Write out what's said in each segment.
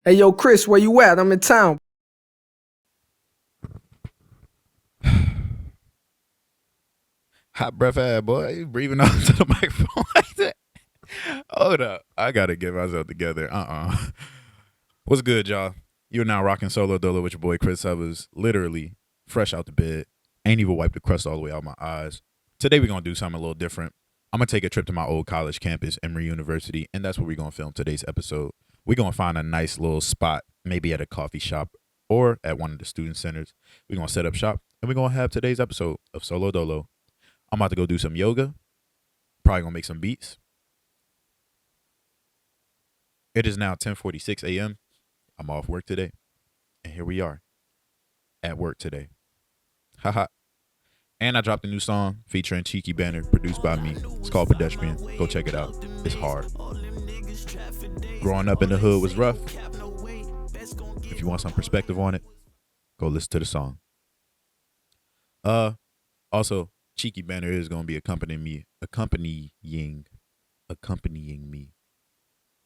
Hey, yo, Chris, where you at? I'm in town. Hot breath ass boy. You breathing onto the microphone like that. Hold up. I gotta get myself together. What's good, y'all? You're now rocking Solo Dolo with your boy Chris Hubbers. Literally fresh out the bed. Ain't even wiped the crust all the way out my eyes. Today we're gonna do something a little different. I'm gonna take a trip to my old college campus, Emory University, and that's where we're gonna film today's episode. We're gonna find a nice little spot, maybe at a coffee shop or at one of the student centers. We're gonna set up shop and we're gonna have today's episode of Solo Dolo. I'm about to go do some yoga. Probably gonna make some beats. It is now 10:46 a.m. I'm off work today, and here we are at work today. Haha. And I dropped a new song featuring Cheeky Banner, produced by me. It's called Pedestrian. Go check it out. It's hard. Growing up in the hood was rough. If you want some perspective on it, go listen to the song. Also, Cheeky Banner is gonna be accompanying me.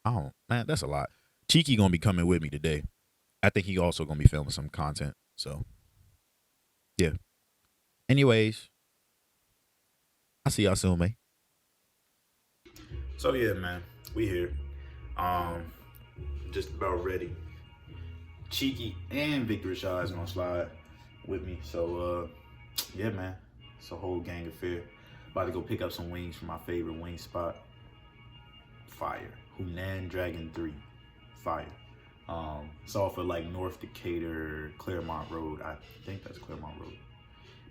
Oh man, that's a lot. Cheeky gonna be coming with me today. I think he also gonna be filming some content. So yeah. Anyways, I'll see y'all soon, man. So yeah, man, we here. Just about ready. Cheeky and Victor Shaw is gonna slide with me. So yeah, man, it's a whole gang affair. About to go pick up some wings from my favorite wing spot. Fire. Hunan Dragon 3. Fire. It's off of like North Decatur, Claremont Road. I think that's Claremont Road.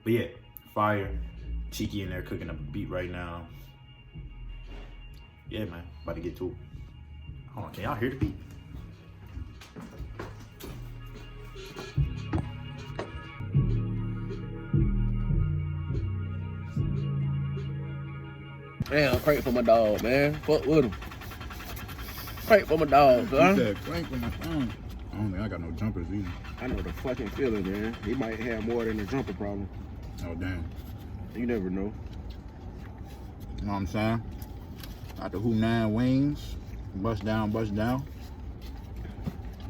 But yeah, fire. Cheeky in there cooking up a beat right now. Yeah, man. About to get to it. Hold on, can y'all hear the beat? Damn, crank for my dog, man. Fuck with him. Crank for my dog, You huh? said crank for my phone. I don't think I got no jumpers either. I know the fucking feeling, man. He might have more than a jumper problem. Oh, damn. You never know. You know what I'm saying? Got the Hunan wings. Bust down, bust down.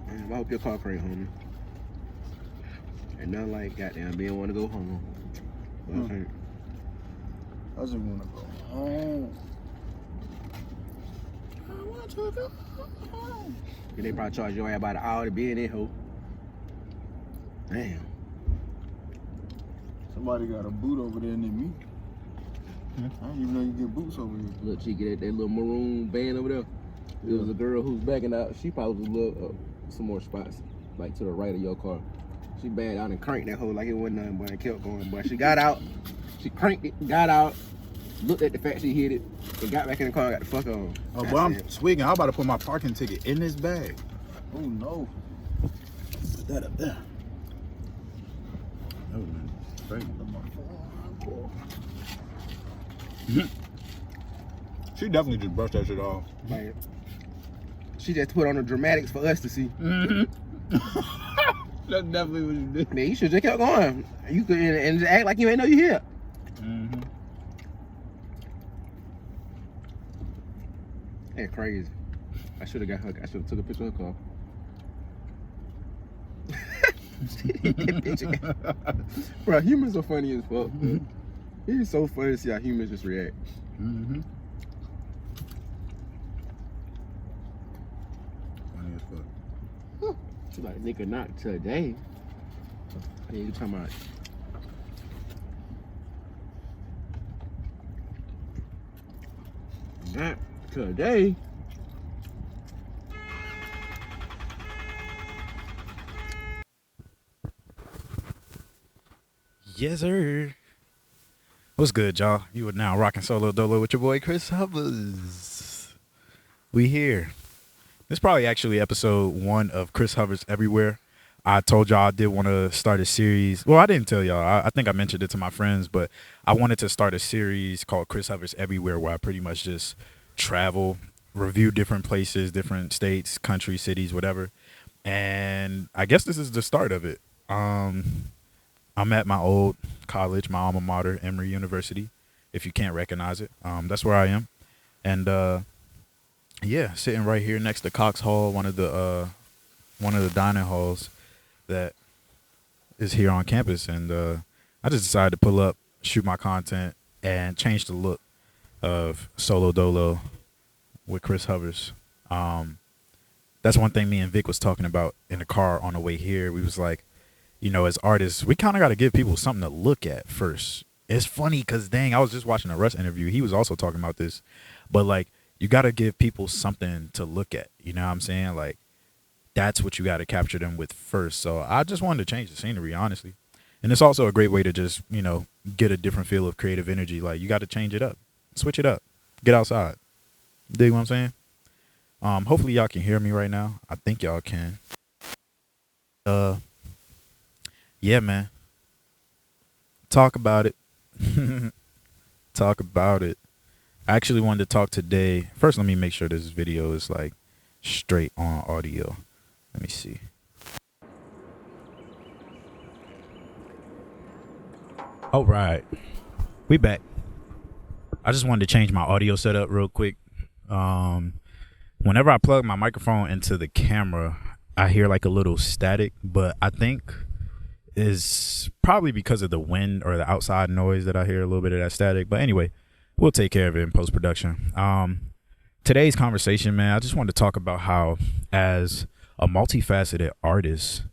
Man, I hope your car crank, homie. And nothing like goddamn being want to go home. But I think I just want to go home. I want to go home. they probably charge your ass about an hour to be in that hoe. Damn. Somebody got a boot over there near me. I didn't even know you get boots over here. Little cheeky, that little maroon band over there. There was a girl who's backing out. She probably was a little, some more spots, like to the right of your car. She backed out and cranked that hoe like it wasn't nothing, but it kept going. But she got out, she cranked it, got out, looked at the fact she hit it, and got back in the car and got the fuck on. Oh, boy, I'm swigging. I'm about to put my parking ticket in this bag. Oh no. Put that up there. Oh, man. Straight. She definitely just brushed that shit off. Man, she just put on the dramatics for us to see. That's definitely what you did. Man, you should just kept going. You could and just act like you ain't know you here. That's crazy. I should have got her. I should have took a picture of her car. Bro, humans are funny as fuck. It's so funny to see how humans just react. Funny as fuck. She's like, nigga, not today. Hey, you talking about? Not today. Yes, sir. What's good, y'all? You are now rocking Solo Dolo with your boy Chris Hubbers. We here. This is probably actually episode 1 of Chris Hubbers Everywhere. I told y'all I did want to start a series. Well, I didn't tell y'all. I think I mentioned it to my friends, but I wanted to start a series called Chris Hubbers Everywhere, where I pretty much just travel, review different places, different states, countries, cities, whatever. And I guess this is the start of it. I'm at my old college, my alma mater, Emory University, if you can't recognize it. That's where I am. And yeah, sitting right here next to Cox Hall, one of the one of the dining halls that is here on campus, and I just decided to pull up, shoot my content, and change the look of Solo Dolo with Chris Hovers. That's one thing me and Vic was talking about in the car on the way here. We was like, you know, as artists, we kind of got to give people something to look at first. It's funny because, dang, I was just watching a Russ interview. He was also talking about this. But, like, you got to give people something to look at. You know what I'm saying? Like, that's what you got to capture them with first. So I just wanted to change the scenery, honestly. And it's also a great way to just, you know, get a different feel of creative energy. Like, you got to change it up. Switch it up. Get outside. Dig what I'm saying? Hopefully y'all can hear me right now. I think y'all can. Yeah, man. Talk about it. Talk about it. I actually wanted to talk today. First, let me make sure this video is like straight on audio. Let me see. All right. We back. I just wanted to change my audio setup real quick. Whenever I plug my microphone into the camera, I hear like a little static, but I think is probably because of the wind or the outside noise that I hear a little bit of that static. But anyway, we'll take care of it in post-production. Today's conversation, man, I just wanted to talk about how as a multifaceted artist,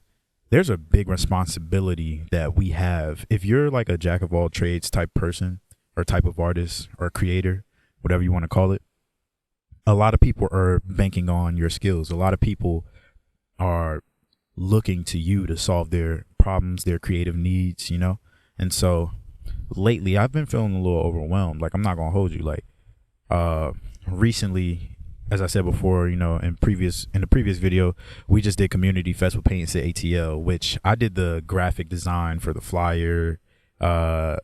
there's a big responsibility that we have. If you're like a jack of all trades type person or type of artist or creator, whatever you want to call it, a lot of people are banking on your skills. A lot of people are looking to you to solve their problems, their creative needs, you know? And so lately I've been feeling a little overwhelmed. Like, I'm not going to hold you. Like, recently, as I said before, you know, in the previous video, we just did Community Festival Paints at ATL, which I did the graphic design for the flyer, the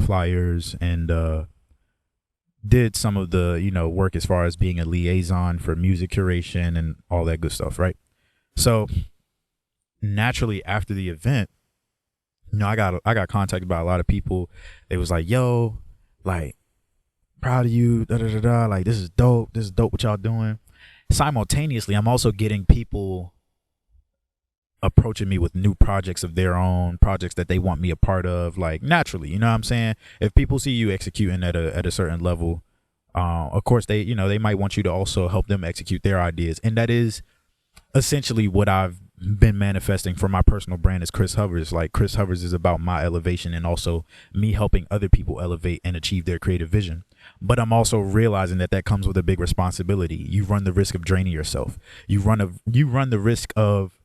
flyers, and, did some of the, you know, work as far as being a liaison for music curation and all that good stuff, right? So naturally after the event, you know, I got contacted by a lot of people. It was like, yo, like, proud of you, like, this is dope what y'all doing. Simultaneously, I'm also getting people approaching me with new projects of their own, projects that they want me a part of, like, naturally, you know what I'm saying? If people see you executing at a certain level, of course they, you know, they might want you to also help them execute their ideas. And that is essentially what I've been manifesting for my personal brand as Chris Hovers. Like, Chris Hovers is about my elevation and also me helping other people elevate and achieve their creative vision. But I'm also realizing that comes with a big responsibility. You run the risk of draining yourself. You run the risk of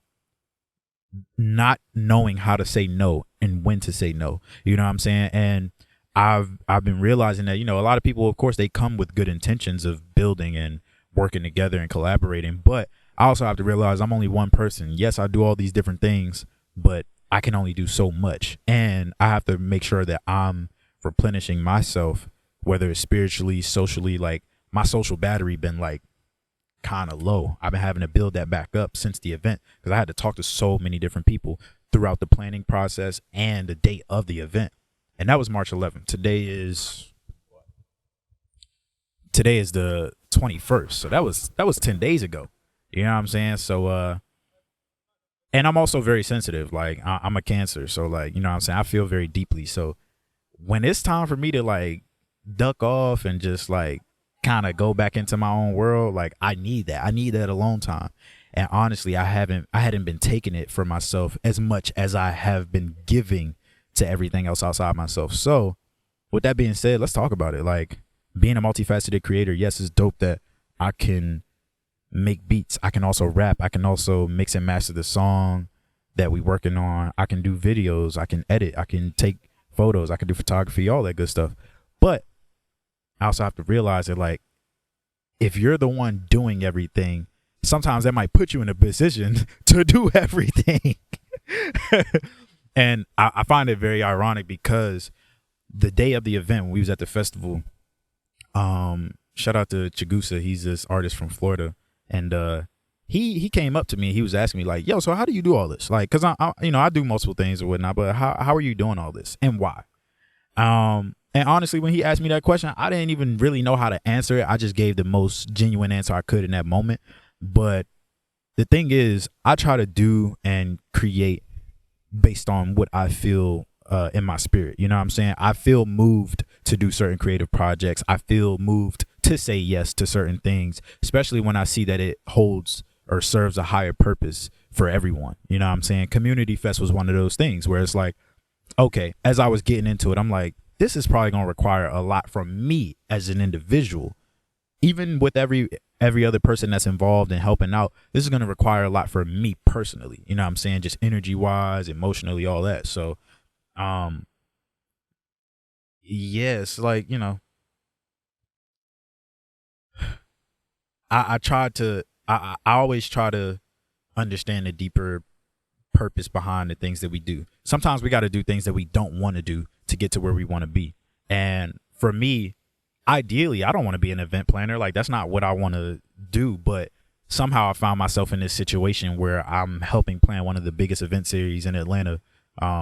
not knowing how to say no and when to say no. You know what I'm saying? And I've been realizing that, you know, a lot of people, of course, they come with good intentions of building and working together and collaborating. But I also have to realize I'm only one person. Yes, I do all these different things, but I can only do so much. And I have to make sure that I'm replenishing myself, whether it's spiritually, socially. Like, my social battery been like kind of low. I've been having to build that back up since the event because I had to talk to so many different people throughout the planning process and the date of the event. And that was March 11th. Today is the 21st. So that was 10 days ago. You know what I'm saying? So, and I'm also very sensitive. Like, I'm a Cancer. So, like, you know what I'm saying? I feel very deeply. So when it's time for me to, like, duck off and just, like, kind of go back into my own world, like, I need that alone time. And honestly, I hadn't been taking it for myself as much as I have been giving to everything else outside myself. So with that being said, let's talk about it. Like, being a multifaceted creator, yes, it's dope that I can make beats. I can also rap. I can also mix and master the song that we working on. I can do videos. I can edit. I can take photos. I can do photography, all that good stuff. But I also have to realize that, like, if you're the one doing everything, sometimes that might put you in a position to do everything. And I find it very ironic because the day of the event, when we was at the festival, shout out to Chigusa. He's this artist from Florida. And he came up to me. He was asking me, like, yo, so how do you do all this? Like, because I do multiple things or whatnot, but how are you doing all this and why? And honestly, when he asked me that question, I didn't even really know how to answer it. I just gave the most genuine answer I could in that moment. But the thing is, I try to do and create based on what I feel in my spirit. You know what I'm saying? I feel moved to do certain creative projects. I feel moved to say yes to certain things, especially when I see that it holds or serves a higher purpose for everyone. You know what I'm saying? Community Fest was one of those things where it's like, okay, as I was getting into it, I'm like, this is probably going to require a lot from me as an individual. Even with every other person that's involved in helping out, this is going to require a lot for me personally. You know what I'm saying? Just energy wise, emotionally, all that. So, yes, like, you know, I always try to understand the deeper purpose behind the things that we do. Sometimes we got to do things that we don't want to do to get to where we want to be. And for me, ideally, I don't want to be an event planner. Like, that's not what I want to do. But somehow I found myself in this situation where I'm helping plan one of the biggest event series in Atlanta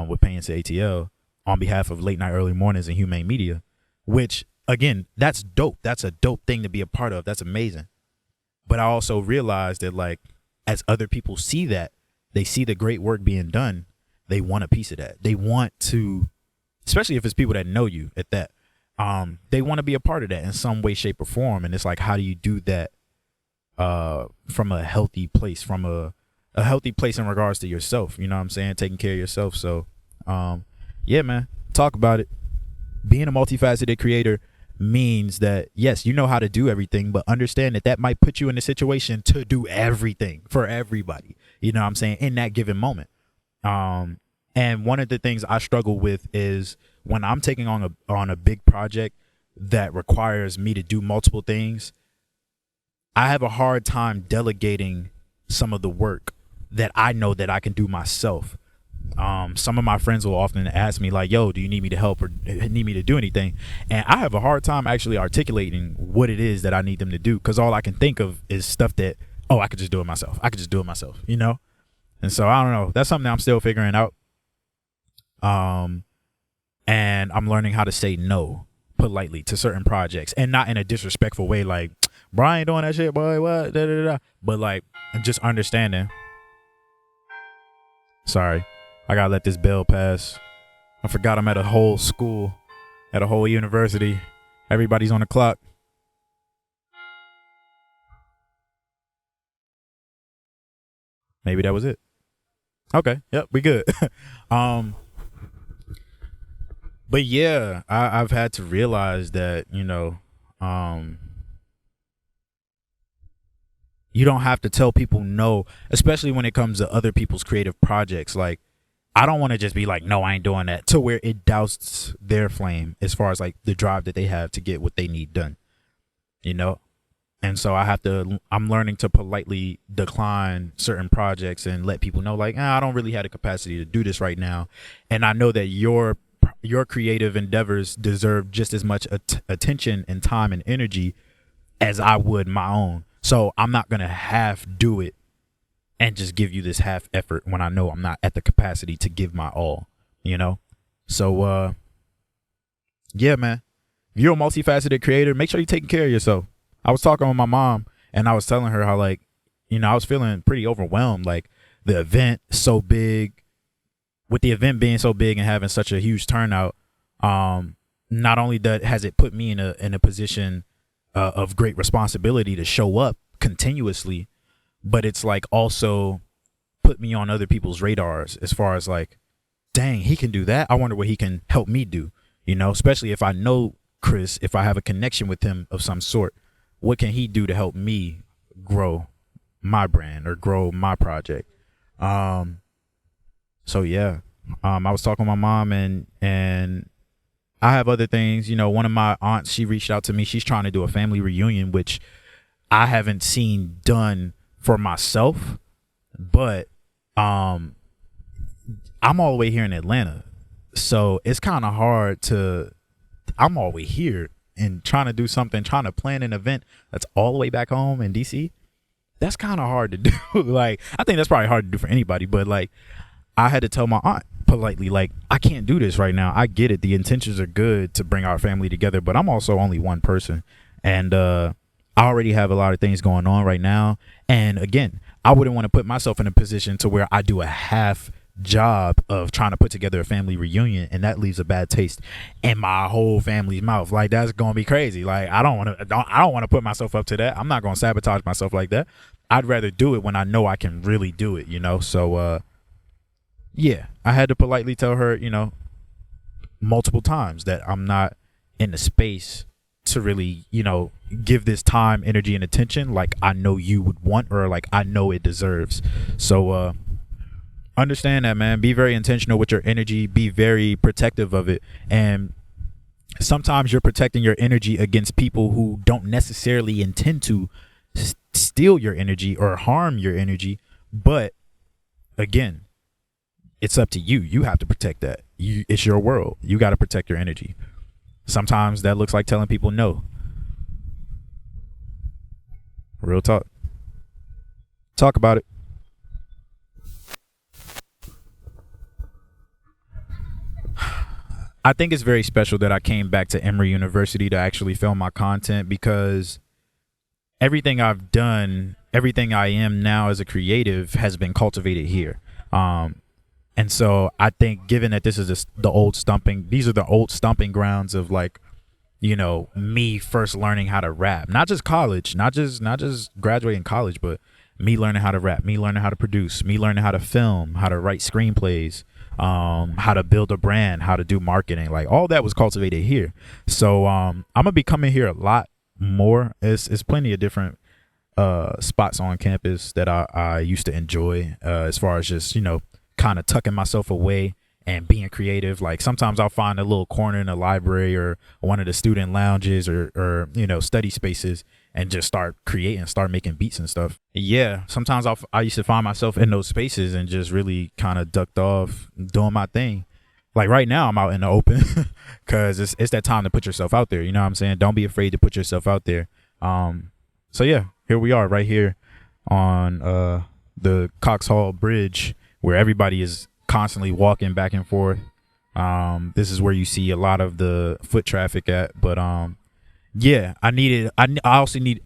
with Paying to ATL on behalf of Late Night Early Mornings and Humane Media, which, again, that's dope. That's a dope thing to be a part of. That's amazing. But I also realized that, like, as other people see that, they see the great work being done, they want a piece of that. They want to, especially if it's people that know you at that, they want to be a part of that in some way, shape, or form. And it's like, how do you do that from a healthy place, from a healthy place in regards to yourself? You know what I'm saying? Taking care of yourself. So, yeah, man, talk about it. Being a multifaceted creator means that, yes, you know how to do everything, but understand that that might put you in a situation to do everything for everybody. You know what I'm saying? In that given moment. And one of the things I struggle with is when I'm taking on a big project that requires me to do multiple things, I have a hard time delegating some of the work that I know that I can do myself. Some of my friends will often ask me, like, yo, do you need me to help or need me to do anything? And I have a hard time actually articulating what it is that I need them to do, because all I can think of is stuff that, oh, I could just do it myself. I could just do it myself, you know? And so I don't know. That's something that I'm still figuring out. And I'm learning how to say no politely to certain projects, and not in a disrespectful way, like, Brian doing that shit, boy, what, da, da, da. But like, just understanding. Sorry, I gotta let this bell pass. I forgot I'm at a whole school, at a whole university. Everybody's on the clock. Maybe that was it. Okay, yep, we good. But yeah, I've had to realize that, you know, you don't have to tell people no, especially when it comes to other people's creative projects. Like, I don't want to just be like, no, I ain't doing that, to where it douses their flame as far as like the drive that they have to get what they need done, you know? And so I'm learning to politely decline certain projects and let people know, like, I don't really have the capacity to do this right now. And I know that your creative endeavors deserve just as much attention and time and energy as I would my own. So I'm not going to half do it and just give you this half effort when I know I'm not at the capacity to give my all, you know? So, yeah, man, if you're a multifaceted creator, make sure you're taking care of yourself. I was talking with my mom and I was telling her how, like, you know, I was feeling pretty overwhelmed. Like, the event so big, with the event being so big and having such a huge turnout, not only that has it put me in a position of great responsibility to show up continuously, but it's like also put me on other people's radars as far as like, dang, he can do that. I wonder what he can help me do, you know, especially if I know Chris, if I have a connection with him of some sort, what can he do to help me grow my brand or grow my project? So yeah, I was talking with my mom and I have other things, you know. One of my aunts, she reached out to me. She's trying to do a family reunion, which I haven't seen done for myself, but I'm all the way here in Atlanta, so it's kind of hard to. I'm all the way here and trying to do something, trying to plan an event that's all the way back home in DC. That's kind of hard to do. Like, I think that's probably hard to do for anybody, but like, I had to tell my aunt politely, like, I can't do this right now. I get it. The intentions are good to bring our family together, but I'm also only one person. And I already have a lot of things going on right now. And again, I wouldn't want to put myself in a position to where I do a half job of trying to put together a family reunion, and that leaves a bad taste in my whole family's mouth. Like, that's gonna be crazy. Like, I don't want to put myself up to that. I'm not gonna sabotage myself like that. I'd rather do it when I know I can really do it, you know. So yeah, I had to politely tell her, you know, multiple times that I'm not in the space to really, you know, give this time, energy, and attention like I know you would want, or like I know it deserves. So understand that, man. Be very intentional with your energy. Be very protective of it. And sometimes you're protecting your energy against people who don't necessarily intend to steal your energy or harm your energy. But again, it's up to you. You have to protect that. It's your world. You got to protect your energy. Sometimes that looks like telling people no. Real talk. Talk about it. I think it's very special that I came back to Emory University to actually film my content, because everything I've done, everything I am now as a creative has been cultivated here. And so I think, given that this is these are the old stomping grounds of, like, you know, me first learning how to rap, not just college, not just graduating college, but me learning how to rap, me learning how to produce, me learning how to film, how to write screenplays, how to build a brand, how to do marketing, like all that was cultivated here. So I'm gonna be coming here a lot more. It's plenty of different spots on campus that I used to enjoy, as far as just, you know, kind of tucking myself away and being creative. Like, sometimes I'll find a little corner in the library or one of the student lounges or you know, study spaces, and just start creating, start making beats and stuff. Yeah, sometimes I used to find myself in those spaces and just really kind of ducked off doing my thing. Like right now I'm out in the open because it's that time to put yourself out there. You know what I'm saying? Don't be afraid to put yourself out there. So yeah, here we are right here on the Cox Hall Bridge, where everybody is constantly walking back and forth. This is where you see a lot of the foot traffic at. But yeah, I also need,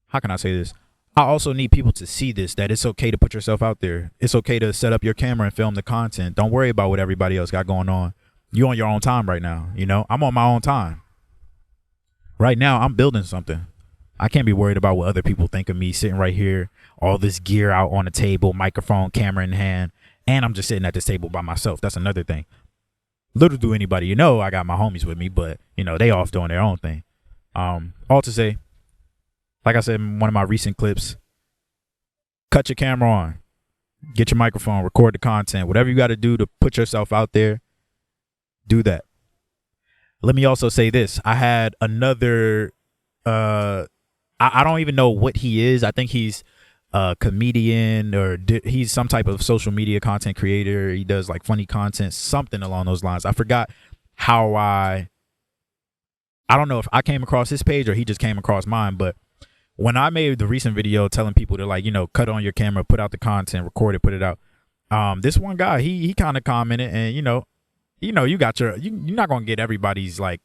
how can I say this? I also need people to see this, that it's okay to put yourself out there. It's okay to set up your camera and film the content. Don't worry about what everybody else got going on. You on your own time right now. You know, I'm on my own time. Right now, I'm building something. I can't be worried about what other people think of me sitting right here, all this gear out on the table, microphone, camera in hand, and I'm just sitting at this table by myself. That's another thing. Little do anybody, you know, I got my homies with me, but, you know, they off doing their own thing. All to say, like I said in one of my recent clips, cut your camera on, get your microphone, record the content, whatever you got to do to put yourself out there, do that. Let me also say this. I had another, I don't even know what he is. I think he's a comedian, or he's some type of social media content creator. He does like funny content, something along those lines. I forgot how I don't know if I came across his page or he just came across mine, but when I made the recent video telling people to, like, you know, cut on your camera, put out the content, record it, put it out. This one guy, he kind of commented, and you got you're not going to get everybody's like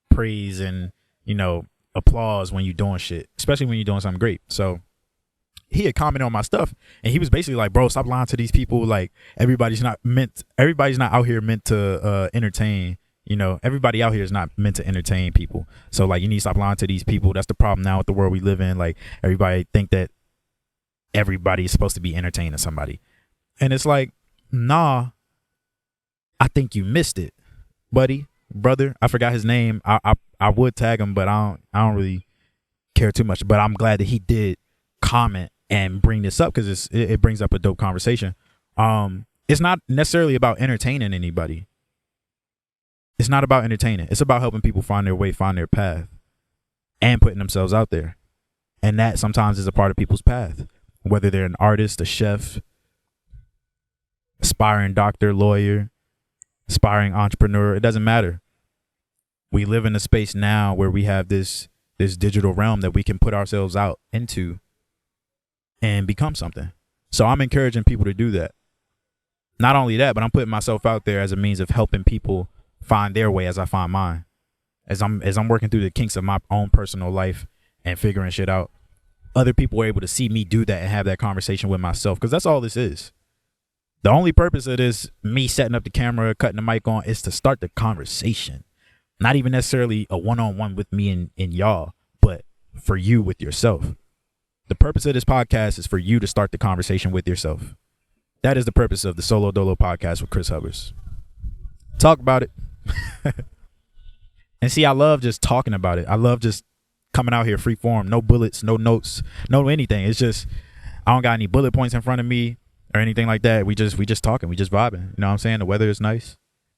praise and, you know, applause when you're doing shit, especially when you're doing something great. So he had commented on my stuff, and he was basically like, bro, stop lying to these people. Like, everybody's not out here meant to entertain. You know, everybody out here is not meant to entertain people. So, like, you need to stop lying to these people. That's the problem now with the world we live in. Like, everybody think that everybody is supposed to be entertaining somebody. And it's like, nah, I think you missed it, buddy, brother. I forgot his name. I would tag him, but I don't really care too much. But I'm glad that he did comment and bring this up, because it brings up a dope conversation. It's not necessarily about entertaining anybody. It's not about entertaining. It's about helping people find their way, find their path, and putting themselves out there. And that sometimes is a part of people's path, whether they're an artist, a chef, aspiring doctor, lawyer, aspiring entrepreneur. It doesn't matter. We live in a space now where we have this digital realm that we can put ourselves out into and become something. So I'm encouraging people to do that. Not only that, but I'm putting myself out there as a means of helping people find their way as I find mine. As I'm working through the kinks of my own personal life and figuring shit out. other people were able to see me do that and have that conversation with myself, because that's all this is. The only purpose of this, me setting up the camera, cutting the mic on, is to start the conversation. Not even necessarily a one-on-one with me and y'all, but for you with yourself. The purpose of this podcast is for you to start the conversation with yourself. That is the purpose of the Solo Dolo podcast with Chris Hubbers. Talk about it. And see, I love just talking about it. I love just coming out here free form, no bullets, no notes, no anything. It's just, I don't got any bullet points in front of me or anything like that. We just talking, we just vibing. You know what I'm saying? The weather is nice.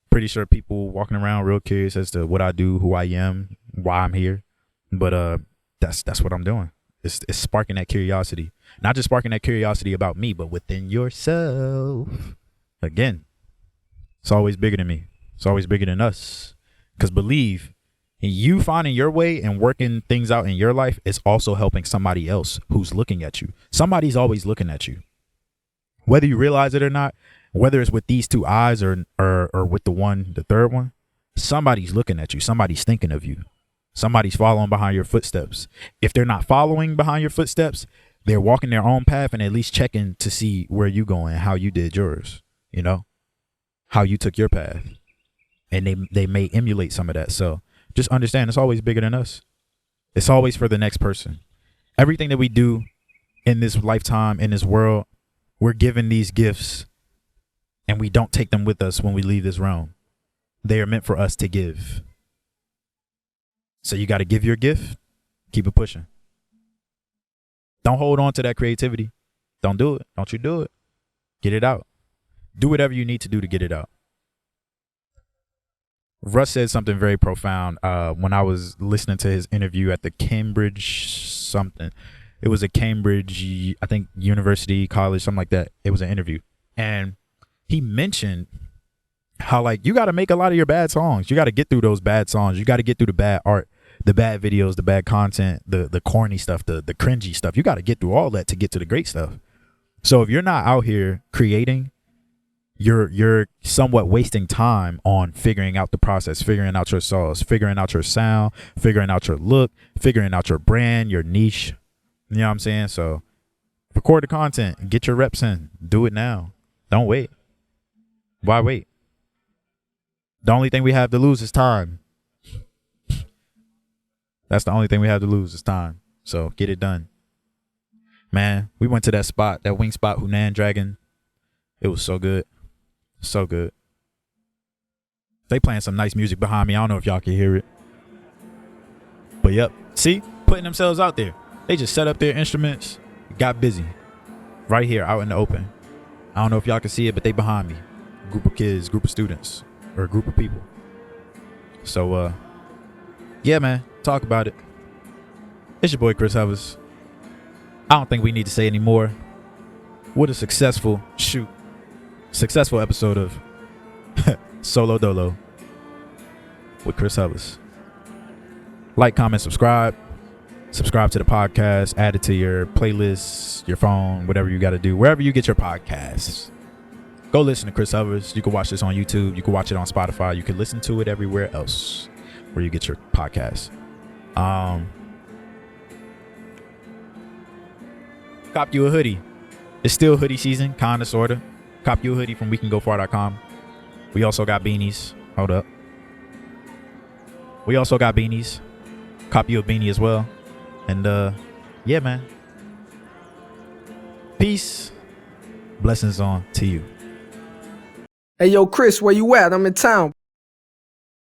Pretty sure people walking around real curious as to what I do, who I am, why I'm here. But that's what I'm doing. It's sparking that curiosity. Not just sparking that curiosity about me, but within yourself. Again, it's always bigger than me. It's always bigger than us. Because believe, you finding your way and working things out in your life is also helping somebody else who's looking at you. Somebody's always looking at you. Whether you realize it or not, whether it's with these two eyes or with the third one, somebody's looking at you. Somebody's thinking of you. Somebody's following behind your footsteps. If they're not following behind your footsteps, they're walking their own path and at least checking to see where you going, how you did yours, you know, how you took your path. And they may emulate some of that. So just understand, it's always bigger than us. It's always for the next person. Everything that we do in this lifetime, in this world, we're given these gifts and we don't take them with us when we leave this realm. They are meant for us to give. So you got to give your gift, keep it pushing. Don't hold on to that creativity. Don't do it. Don't you do it. Get it out. Do whatever you need to do to get it out. Russ said something very profound when I was listening to his interview at the Cambridge something. It was a Cambridge, I think, university, college, something like that. It was an interview. And he mentioned how, like, you got to make a lot of your bad songs. You got to get through those bad songs. You got to get through the bad art, the bad videos, the bad content, the corny stuff, the cringy stuff. You got to get through all that to get to the great stuff. So if you're not out here creating, you're somewhat wasting time on figuring out the process, figuring out your sauce, figuring out your sound, figuring out your look, figuring out your brand, your niche. You know what I'm saying? So record the content, get your reps in, do it now. Don't wait. Why wait? The only thing we have to lose is time. That's the only thing we have to lose is time. So get it done. Man, we went to that spot, that wing spot, Hunan Dragon. It was so good. So good. They playing some nice music behind me. I don't know if y'all can hear it. But yep. See? Putting themselves out there. They just set up their instruments, got busy. Right here, out in the open. I don't know if y'all can see it, but they behind me. Group of kids, group of students, or a group of people. So, yeah, man. Talk about it. It's your boy, Chris Hubbers. I don't think we need to say any more. What a successful episode of Solo Dolo with Chris Hubbers. Like, comment, subscribe. Subscribe to the podcast. Add it to your playlist, your phone, whatever you got to do. Wherever you get your podcasts. Go listen to Chris Hubbers. You can watch this on YouTube. You can watch it on Spotify. You can listen to it everywhere else where you get your podcasts. Cop you a hoodie. It's still hoodie season, kind of, sort of. Cop you a hoodie from wecanggofar.com. We also got beanies. Hold up. We also got beanies. Cop you a beanie as well. And yeah, man. Peace. Blessings on to you. Hey, yo, Chris, where you at? I'm in town.